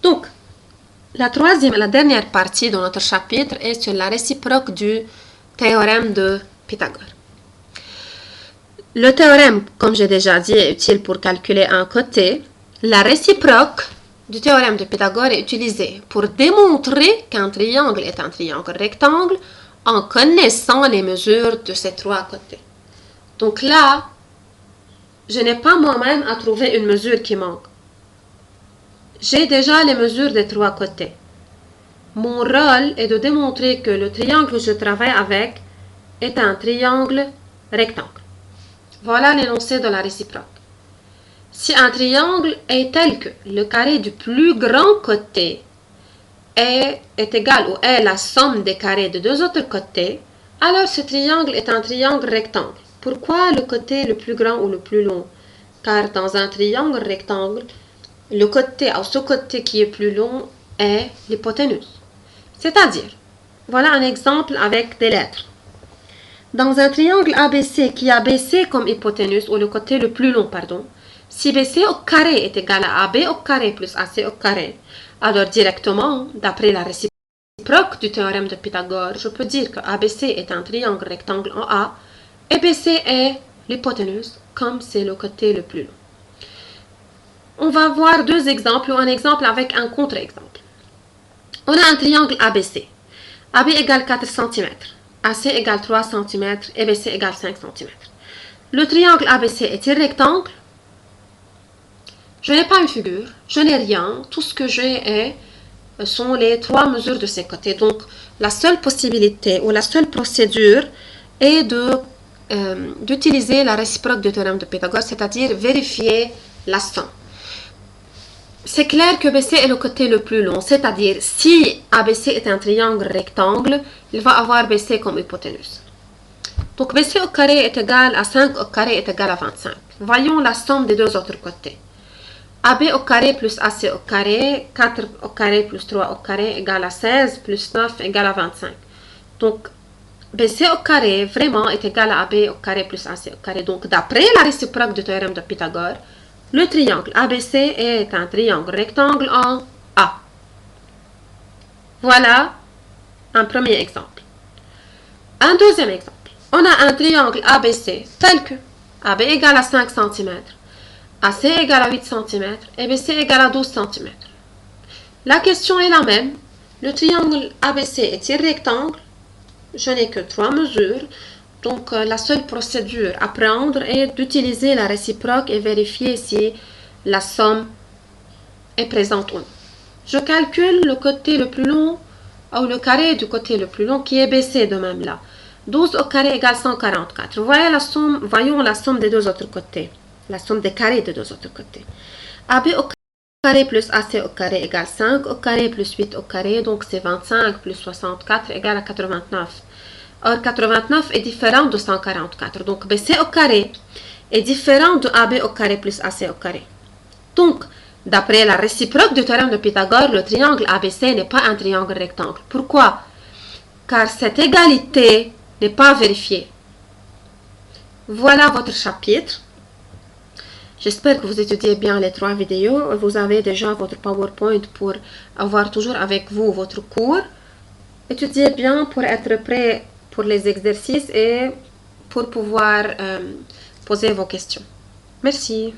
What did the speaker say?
Donc, la troisième et la dernière partie de notre chapitre est sur la réciproque du théorème de Pythagore. Le théorème, comme j'ai déjà dit, est utile pour calculer un côté. La réciproque du théorème de Pythagore est utilisée pour démontrer qu'un triangle est un triangle rectangle en connaissant les mesures de ses trois côtés. Donc là, je n'ai pas moi-même à trouver une mesure qui manque. J'ai déjà les mesures des trois côtés. Mon rôle est de démontrer que le triangle que je travaille avec est un triangle rectangle. Voilà l'énoncé de la réciproque. Si un triangle est tel que le carré du plus grand côté est égal ou est la somme des carrés de deux autres côtés, alors ce triangle est un triangle rectangle. Pourquoi le côté le plus grand ou le plus long? Car dans un triangle rectangle, le côté ou ce côté qui est plus long est l'hypoténuse. C'est-à-dire, voilà un exemple avec des lettres. Dans un triangle ABC qui a BC comme hypoténuse, ou le côté le plus long, pardon, si BC au carré est égal à AB au carré plus AC au carré, alors directement, d'après la réciproque du théorème de Pythagore, je peux dire que ABC est un triangle rectangle en A et BC est l'hypoténuse comme c'est le côté le plus long. On va voir deux exemples ou un exemple avec un contre-exemple. On a un triangle ABC. AB égale 4 cm, AC égale 3 cm et BC égale 5 cm. Le triangle ABC est-il rectangle? Je n'ai pas une figure, je n'ai rien. Tout ce que j'ai sont les trois mesures de ses côtés. Donc, la seule possibilité ou la seule procédure est d'utiliser la réciproque du théorème de Pythagore, c'est-à-dire vérifier la somme. C'est clair que BC est le côté le plus long, c'est-à-dire si ABC est un triangle rectangle, il va avoir BC comme hypoténuse. Donc BC au carré est égal à 5 au carré est égal à 25. Voyons la somme des deux autres côtés. AB au carré plus AC au carré, 4 au carré plus 3 au carré égale à 16, plus 9 égale à 25. Donc BC au carré vraiment est égal à AB au carré plus AC au carré. Donc d'après la réciproque du théorème de Pythagore, le triangle ABC est un triangle rectangle en A. Voilà un premier exemple. Un deuxième exemple. On a un triangle ABC tel que AB égale à 5 cm, AC égale à 8 cm et BC égale à 12 cm. La question est la même. Le triangle ABC est-il rectangle? Je n'ai que trois mesures. Donc, la seule procédure à prendre est d'utiliser la réciproque et vérifier si la somme est présente ou non. Je calcule le côté le plus long, ou le carré du côté le plus long qui est BC de même là. 12 au carré égale 144. Voyons la somme des deux autres côtés. La somme des carrés des deux autres côtés. AB au carré plus AC au carré égale 5 au carré plus 8 au carré. Donc, c'est 25 plus 64 égale à 89. Or, 89 est différent de 144. Donc, BC au carré est différent de AB au carré plus AC au carré. Donc, d'après la réciproque du théorème de Pythagore, le triangle ABC n'est pas un triangle rectangle. Pourquoi? Car cette égalité n'est pas vérifiée. Voilà votre chapitre. J'espère que vous étudiez bien les trois vidéos. Vous avez déjà votre PowerPoint pour avoir toujours avec vous votre cours. Étudiez bien pour être prêt pour les exercices et pour pouvoir poser vos questions. Merci.